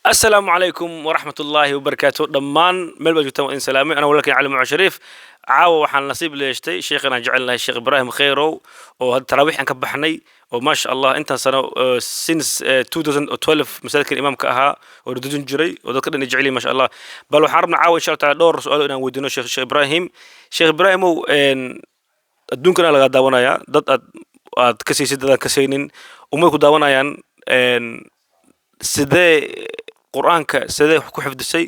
السلام عليكم ورحمة الله وبركاته دمان ملبا جوتان وإن سلامي أنا ولكن علي معه شريف عاو وحان نصيب ليشتي شيخنا جعلنا الشيخ إبراهيم خيرو وهذا التراويح أنك بحني وما شاء الله أنت سنة سينس 2012 مسألة الإمام كأها وردون جري وذكر إن جعلي ما شاء الله بل وحاربنا عاو إن شاء الله تعالى دور سؤال إن ودينه شيخ إبراهيم شيخ إبراهيم إن الدون كنا لقى داونا يا ضد كسي سيد كسينين وما يكون داونا إن sidee quraanka sidee wax ku xifdisay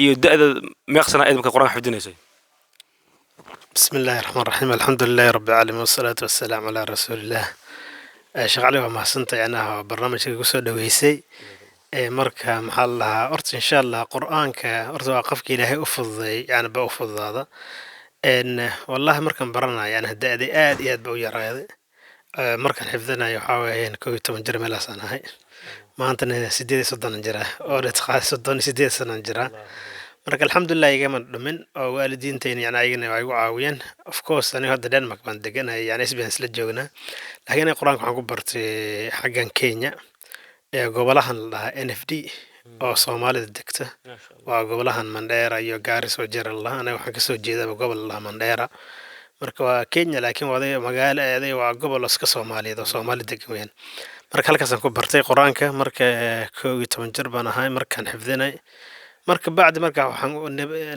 iyo da'da meeqsana aad marka quraanka xifdinaysay بسم الله الرحمن الرحيم الحمد لله رب العالمين والصلاة والسلام على رسول الله شغالي وما سنت أنا برنامج قصة دويسي مركا محلها أرت إن شاء الله قرآنك أرت وقفك إلهي أفضي يعني بأفض هذا إن والله مركا برنا يعني هدأ آد ياد بو يرايد مركا حفظنا يحاوي إن كوي تمجر ملا سنة هاي ما أنتنا سيدي صدنا نجرا أورد خاص صدنا سيدي سنة نجرا marka alxamdulilah igama dhumin oo waalidiinteena yani ayagana way igu caawiyeen of course aniga hadda Denmark baan deganahay yani SBS la joognaa laakiin aniga quraanka waxaan ku bartay xaggan Kenya ee gobolahan la dhahaa NFD oo Soomaalida degta waa gobolahan Mandera iyo Garissa oo jeeran la aniga waxaan kasoo jeedaa gobol la Mandera marka waa Kenya laakiin waa magaalo aad waa gobol iska Soomaaliyeed oo Soomaali degan weyn marka halkaas aan ku bartay quraanka marka 12 jir baan ahay markaan xifdinay marka bacdi marka waxaan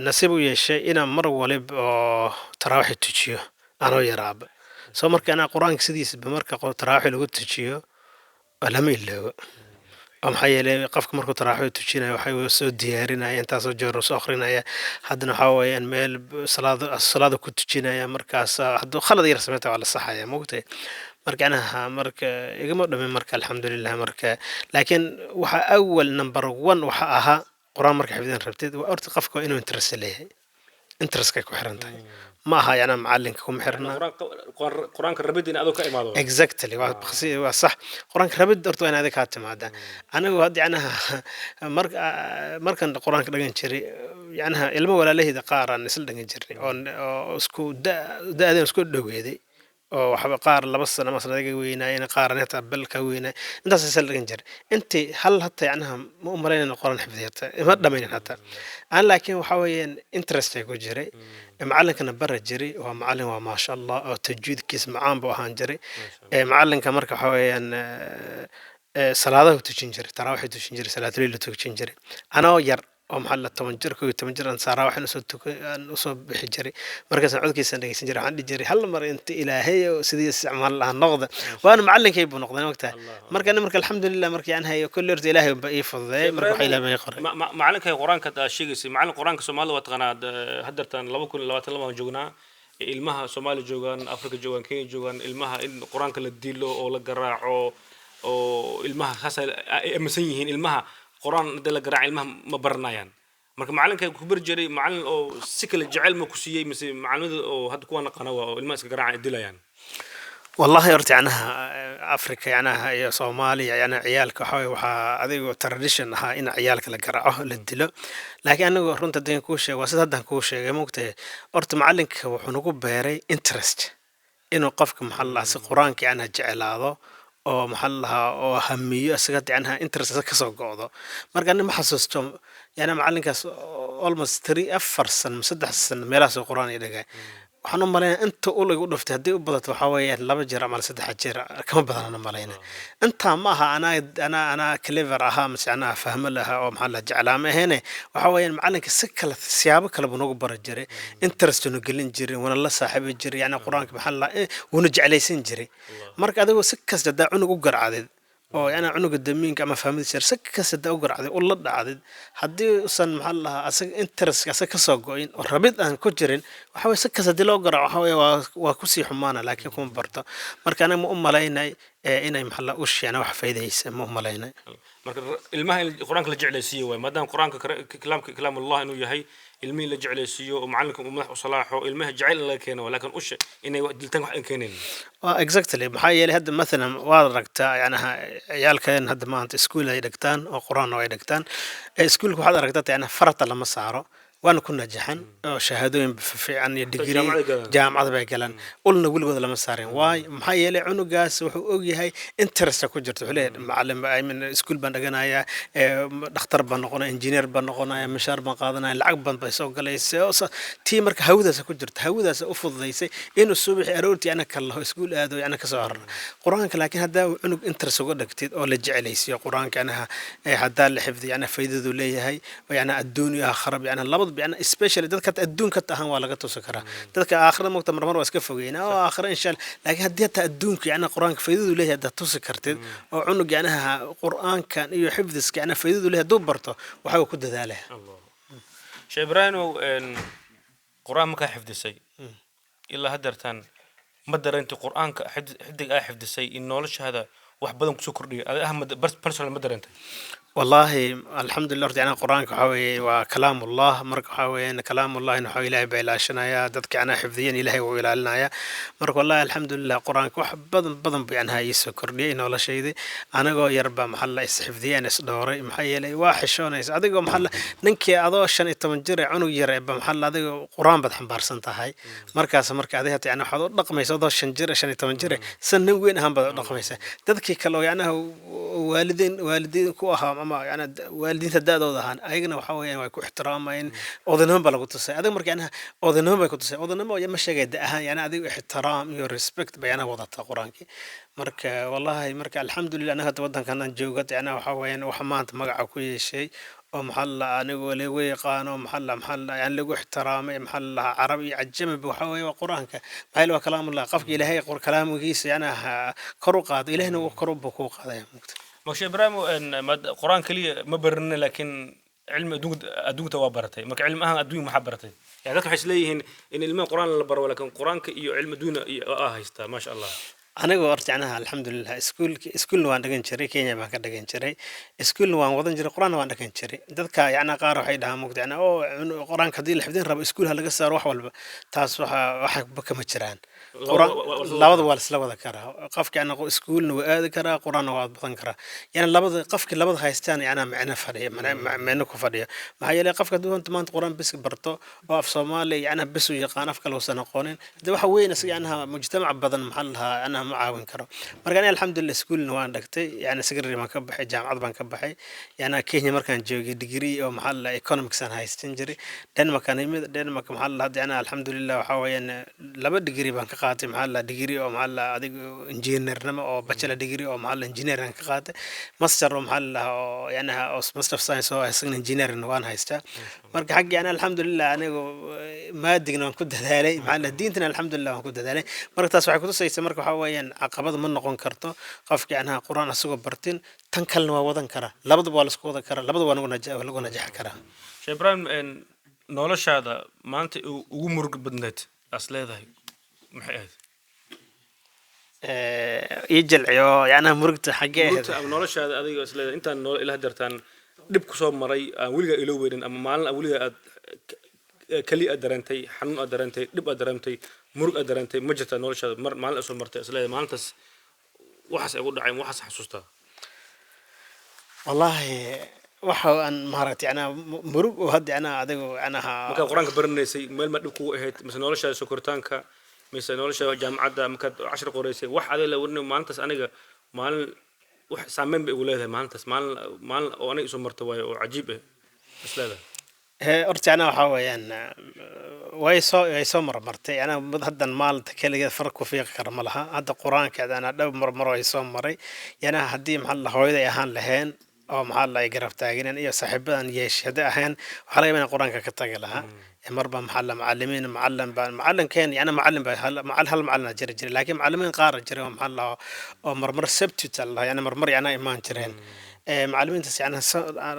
nasiib u yeeshay inaan mar waliba oo taraawiix tujiyo anoo yaraaba soo marka ana quraanka sidiisa marka taraawiix lagu tujiyo lama ilaawo maxaa yeelay qofka markuu taraawiix tujinayo waxay soo diyaarinaya intaas oo jeer soo akhrinaya haddana waxa weeyaan meel salaada ku tujinaya markaas hadduu khalad yar sameeyo waa la saxaya moogtay marka anaha marka igama dhamin marka alxamdulilah marka laakiin waxa awal number 1 waxa ahaa قرآن مركب حفظين ربتيد وأرتي قفكوا إنه انترس ليه انترس كيكو حرنتاي ما ها يعني معلنكم حرنا قرآن كربيد إن أذوك إمادو exactly وخصي وصح قرآن كربيد أرتو أنا ذيك هاتم هذا أنا وهدي أنا مركن القرآن كده جنشري يعني علم ولا له إذا قارن نسل جنشري أو سكو دا هذا سكو دويدي oo waxa qaar laba sano ama sanad weynaa qaaraneta balka weynaa intaas isla ganjir intii hal hatta yacnaha ma u maleynaa qoran xifdiyada ma dhameyn hatta aan laakiin waxa weeyaan interest ay ku jiray macallinkana bara jiray waa macallin waa ma sha Allah oo tajwiidkiis macaan buu ahaan jiray macallinka marka waxa weeyaan salaadaha tujin jiray taraawiix tujin jiray salaatuliil tujin jiray anoo yar oo maxalla 10 jir ku 10 jir aan saaraa waxaan soo bixi jiray markaas codkiisa dhageysan jiray waxaan dhigi hal mar inta ilaahay oo sidii isticmaal lahaa noqda waan macallinkay buu noqday waqtiga marka alxamdulilah marka aan hayo kulli irta ilaahay ba ii fududay marka waxa ilaahay ma qoray macallinkay quraanka sheegaysi macallin quraanka Soomaaliya waa taqaanaa hadartan 2022 joognaa ilmaha Soomaaliya joogan Afrika joogan Kenya joogan ilmaha in quraanka la dilo oo la garaaco oo ilmaha khasa amsan yihiin ilmaha قرآن دل جرع علمه ما برنايان مرك معلن كبر جري معلن أو سكل الجعل ما كسيه مثل معلن أو هاد كوانا قناة الماس جرع الدلا يعني والله يرتي عنها أفريقيا عنها يا صومالي يعني عيالك حوي وها هذه تراديشن ها إن عيالك لجرعه للدلا لكن أنا رنت الدين كوشة وسط الدين كوشة ممكن أرت معلنك وحنوق بيري interest إنه قفك محل عس القرآن كأنها جعل هذا oo maxallaha oo hamiyo asaga ticnaha interest ka soo go'do marka ma xasuusto yana macallinkaas almost 3 4 3 sano meelaas quraan ay dhigay waxaan u maleeyaa inta uu lagu dhuftay hadii u badato waxa weeyaan 2 jeer ama 3 jeer kama badan maleeyna inta ma aha ana clever aha masana fahmo laha oo maxalla jeclaama aheene waxa weeyaan macallinka si kala siyaabo kala buu nagu bar jiray interest uu gelin jiray wana la saaxiib jiray yani quraanka maxalla uu jeclaysan jiray marka adigu si kasta daa cunug u garcadid oo yana cunuga damiinka ama fahmid sir si kasta daa u garcadid oo la dhacdid hadii usan maxalla asaga interest asaga ka soo go'in oo rabid aan ku jirin waxa way si kasta dilo garaac waxa way waa ku sii xumaana laakiin kuma barto marka ana ma u maleynay inay maxalla u sheena wax faa'iideysan ma u maleynay marka ilmaha quraanka la jeclaysiyo way maadaama quraanka kalaam Allah inuu yahay ilmihi la jeclaysiyo oo macallinka uu madax u salaaxo ilmaha jecel la keeno laakiin u sheeg inay diltan wax keeneen exactly maxaa yeelay hadda مثلا waad aragtaa yani ciyaalkan hadda maanta iskuul ay dhigtaan oo quraan ay dhigtaan iskuulku waxaad aragtaa yani farata lama saaro waana ku najaxan oo shahaadooyin fiican iyo digrii jaamacad galaan. jaamacad bay galaan ulna weligood lama saarin waay maxaa yeelay cunugaas wuxuu ogyahay interest ku jirto wuxuu leeyahay macallin I mean iskuul baan dhiganayaa dhakhtar baan noqonaya engineer baan noqonaya mishaar baan qaadanaya lacag baan bay soo galaysa tii marka hawadaas ku jirto hawadaas u fududaysay inuu subaxi aroortii ana kala iskuul aado ana ka soo harar quraanka laakiin hadaa cunug interest uga dhigtid oo la jecelaysiyo quraanka anaha hadaa la xifdiyo ana faa'iidadu leeyahay yani adduun iyo aakhira yani labadaba yani especially dadka adduunka tahan waa laga tusi karaa dadka aakhira moogta marmar waa iska fogeeyna oo aakhira insha Allah laakiin haddii ta adduunka yani quraanka faa'iidadu leeyahay hadaa tusi kartid oo cunug yani quraankan iyo xifdiska yani faa'iidadu leeyahay duu barto waxa uu ku dadaalay Sheikh Ibrahim quraan ma ka xifdisay ilaa hadartan ma dareentay quraanka xidig ay xifdisay in noloshaada wax badan ku soo kordhiyo ahmad personal ma dareentay والله الحمد لله رجعنا القرآن كحوي وكلام الله مرك حوي إن كلام الله إنه حوي إلهي بيلاشنا يا دتك أنا حفظيين إلهي ويلالنا يا مرك والله الحمد لله القرآن كوح بدن بيعنها يسكر لي إنه ولا شيء دي أنا جو يربى محل يسحفظيين يسدوري محيلي واحد شون يس أديكو محل ننكي أضوشن يتمنجري عنو يربى محل أديكو قرآن بدحن بارسنتا هاي مركز هذه يعني حضور رقم يسودوش شنجري شن يتمنجري سنن وين هم رقم يس دتك كلو يعني والدين كوها ama yani waalidiinta daadooda ahaan ayagana waxa weeyaan way ku ixtiraamayeen odanimo baa lagu tusay adiga marka yani odanimo bay ku tusay odanimo ma sheegay ahaan yani adiga ixtiraam iyo respect bayana wadata quraanki marka wallahi marka alxamdulillah anaga wadankan aan joogo yani waxa weeyaan wax maanta magaca ku yeeshay oo maxalla anigu lagu yaqaano maxalla yani lagu ixtiraamay maxalla carabi ajami waxa weeyaan quraanka maxay waa kalaamullah qafki ilaahay kalaamkiisa yani kor u qaado ilaahna uu kor u ku qaadaya مش إبراهيم إن قرآن كلي ما برنا لكن علم أدون توابرته ما كعلم أدون محبرته يعني ذاك حس ليه إن علم القرآن اللي برا ولكن قرآن علم دون هيستا ما شاء الله أنا قررت عنها الحمد لله سكول وان دقن شري كينيا ما كدقن شري سكول وان وضن جري قرآن وان دقن شري ذاتك يعني قارو حيدها مقد يعني أو قرآن كديل حفظين رب سكول هلا قصة روح ولا تاس واحد بك متشران قرآن لابد والس لابد كرا قفك يعني سكول نواد كرا قرآن واد بطن كرا يعني لابد قفك لابد هايستان يعني معنا فريق معنا كفريق ما هي اللي قفك دون تمان قرآن بس برتو وفي صومالي يعني بس ويقان أفكار وسنة قانون ده وحوين يعني مجتمع بدن محلها أنا معاون كرو مركاني الحمد لله سكول نوان دكتي يعني سكري ما كبحي جامعة بان كبحي يعني كيني مركان جوجي ديجري أو محل إيكونومكس أنا هايستنجري دين مكان يمد دين مك محل هذا يعني الحمد لله وحوين لبد ديجري بان كقاتي محل ديجري أو محل هذا إنجينير نما أو باتشلا ديجري أو محل إنجينير بان كقاتي ماستر محل أو يعني أو ماستر ساينس أو هسين إنجينير نوان هايستا مرك حق يعني الحمد لله أنا ما دقنا كنت هذالي محل دينتنا الحمد لله كنت هذالي مرك تاسوع كنت سيس مرك حوين عقبض من نقون كرتو قفك عنها قرآن أسوق برتين تنكلنا ووضن كرا لابد بالسكو ذا كرا لابد ونقول نجاح كرا شيخ إبراهيم إن نولش هذا ما أنت ومرق بدنت أصله ذا محيط يجل عيو يعني مرقت حاجة نولش هذا أذي أصله أنت نول إله درتان دبك صوب مري ولقى إلو وين أما مالنا ولقى كلي أدرنتي حنون أدرنتي دب أدرنتي مرق أدرنتي مجت نولش هذا مال أصل مرتي أصله ما أنت وحس أقول دعيم وحس حسوسته والله وحو أن مهارتي أنا مروق وهدي أنا أدعو أنا مكان قرآن كبرنيسي مال ما دكوا هيت مثلا نولش سكرتانكا مثلا نولش جامعة مكان 10 قريسي واحد عليه لو إنه ما أنت أنا مال واحد سامين بأولاده ما أنت مال وأنا اسمه مرتوى وعجيبة بس لا أرتي أنا وحويان ويسو مرتي أنا هذا المال تكلي فرق وفيه كرملها هذا قرآن كذا أنا لو مرة يسو مري يعني هدي محل هويدا يهان لهن أو محل يقرب تاجرين إيه صاحبان يشهد أهان وحلا من القرآن كتاجلها مربى محل معلمين معلم كان يعني معلم معلم جري لكن معلمين قارئ جري محل أو مرمر سبت تلا يعني مرمر يعني إيمان جرين معلمين تس يعني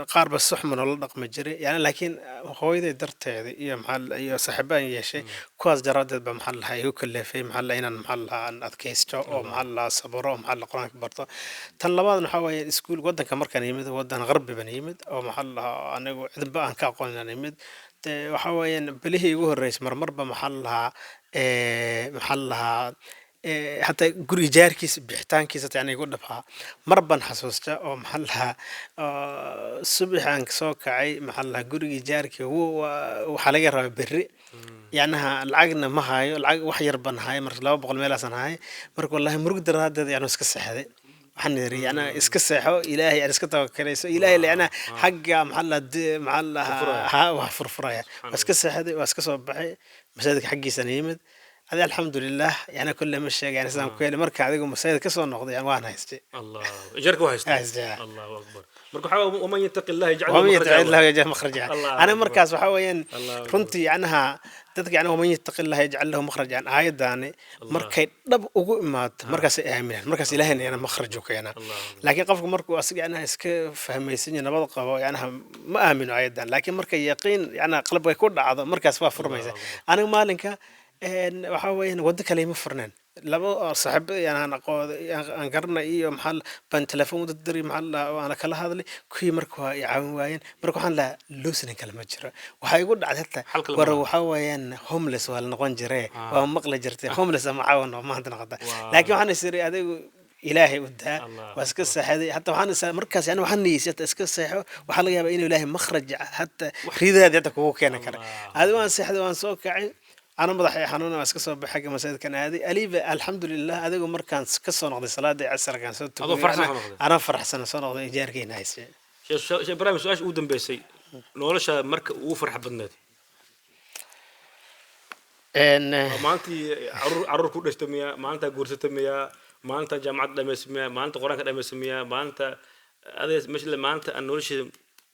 قارب الصح من الله رقم جري يعني لكن هو إذا درت هذه محل صاحبان يشي كواز جرادة بمحل هاي كله في محل هنا محل عن أذكيستو أو محل صبرو أو محل قرآن كبرته تنلباد نحاول سكول ودن كمر كان يمد ودن غرب بن يمد أو محل أنا عذب بقى كأقولنا يمد وحاول بليه يجوه الرئيس مرمر بمحلها محلها حتى قري جاركيس بيحتان كيس يعني يقول دبها مربن حسوسته أو محلها الصبح عن سوق عي محلها قري جاركي هو وحلاقي ربع بري يعني العقنا ما هاي العق وحير بن هاي مرة لو بقول ميلاسن هاي مرة والله مرق در هذا يعني اسكس هذا waxaan yiri ana iska seexo ilaahay aan iska tawakkalayso ilaahay leena xagga maxalla ha wax furfuraya iska seexday waa iska soo baxay masaajidka xaggiisa yimid hada alxamdulillah yani kullu ma sheegay yani sidaan ku yeelay marka adigu masaajid ka soo noqday waan haystay allah jarku haystay allahu akbar marka waxa uma yataqi allah yaj'al makhraja ana markaas waxa weeyaan runtii anaha dadka yani uma yataqi allah yaj'al lahu makhrajan aayadani markay dhab ugu imaado markaas ay aaminaan markaas ilaahayna yana makhraj u keena laakiin qofku markuu asiga ana iska fahmaysan nabad qabo yani ma aamino aayadan laakiin markay yaqiin yani qalbiga ku dhacdo markaas waa furmaysa aniga maalinka waxa weeyaan wada kale ma furnaan laba saaxiib aan aqoon aan garna iyo maxal ban telefoon u diray maxal ana kala hadlay kuwi markuu ay caawin waayeen markuu waxaan la loosin kala ma jiro waxa igu dhacday war waxa weeyaan homeless wala noqon jiray waa maqla jirtay homeless ma caawin ma hadda noqda laakiin waxaan isiri adigu إلهي وده واسكت هذه حتى وحنا مركز يعني وحنا يسيت اسكت وحنا جاب إنه إلهي مخرج حتى ريد هذا تكوه كأنه كره هذا وان سحد وان سوق أنا مضحي حنونا واسكت بحاجة مسجد كان هذه أليف الحمد لله هذا جو مركز كسر نقضي صلاة عصر كان صوت أنا فرح سنة صار نقضي إيجار كين هايس شيء إبراهيم سؤال ودم بيسي نورش مرك وفرح بالنادي إن ما أنت عرور كل استمية ما أنت جورس استمية ما أنت جامعة دمسمية ما أنت قرآن دمسمية ما أنت هذا مش ما أنت نورش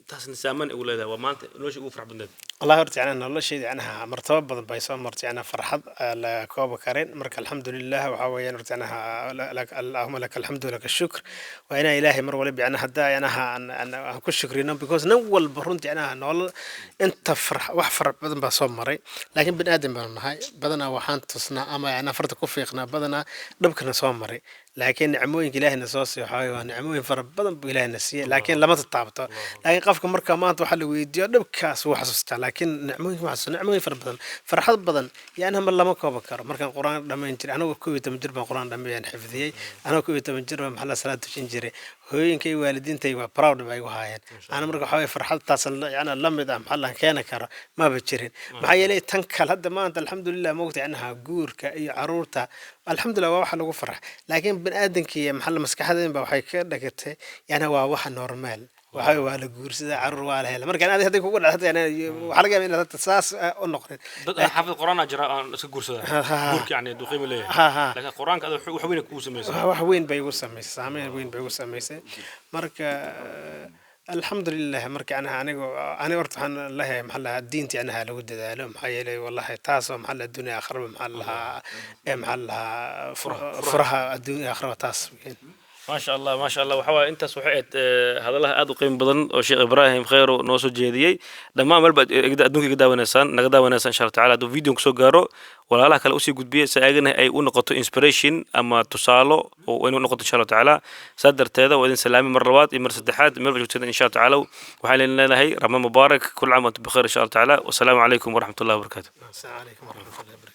تحسن سامن أولادها وما أنت نورش وفرح بالنادي الله يرضى عنها الله شيء عنها مرتبط بيسون مرتي عنها فرحة لكوب كارين مرك الحمد لله وحوي يرضى عنها لك اللهم لك الحمد ولك الشكر وأنا إلهي مر ولي عنها دا أنا كل شكرنا because نول برونتي عنها نول أنت فرح وحفر بدن بصوم مري لكن بن آدم بالنهاية بدنا وحان تصنع أما أنا فرت كوفيقنا بدنا نبكنا صوم مري لكن نعموين إلهي نصوصي وحاي نعموين فرب بدن بإلهي نسيه لكن لما تطابطه لكن قفكم مركا ما توحل ويديو نبكاس وحسست لكن نعموين معصو نعموين فرب فرحات بدن يعني هم الله ما كوبكر مركا القرآن لما ينجري أنا وكوي تمجرب القرآن لما ينحفظيه أنا وكوي تمجرب محل صلاة تشنجري هوين كي والدين تيوا براود باي وهاين أنا مركا حاوي فرحات تصل يعني لما ده محل كان كرا ما بتشرين معي لي تنكل هذا ما أنت الحمد لله موقت عنها جور كأي عرورته الحمد لله واحد لو فرح لكن بن آدم كي محل مسك حدا بوحي كده كته يعني هو واحد نورمال وحي ولا جور سدا عرور ولا هلا مركان هذا يقول هذا يعني وحلقة من هذا التساس النقطة حافظ القرآن أجراء جور سدا جورك يعني دقيم ليه لكن القرآن كذا وحوين كوسميس وحوين بيوسميس سامين وين بيوسميس مركا الحمد لله مركي أنا ورت عن الله محل الدين تعنها لو ده لهم حيلي والله تاسو محل الدنيا آخر محلها فرها الدنيا آخر تاس ما شاء الله ما شاء الله وحوا أنت صحيت هذا الله أدو قيم بدن أو شيخ إبراهيم خير نوسو جديدي لما عمل بعد أدونك كده ونسان نقدا ونسان إن شاء الله تعالى دو فيديو كسو جارو ولا الله كلا أسي قد بيه سأجنه أي نقطة إنسبريشن أما تصالو وإنه نقطة إن شاء الله تعالى صدر تهذا وإذن سلامي مرات إمر سدحات إمر بجوتنا إن شاء الله تعالى وحالنا لنا هي رمضان مبارك كل عام وأنتم بخير إن شاء الله تعالى والسلام عليكم ورحمة الله وبركاته. السلام عليكم ورحمة الله وبركاته.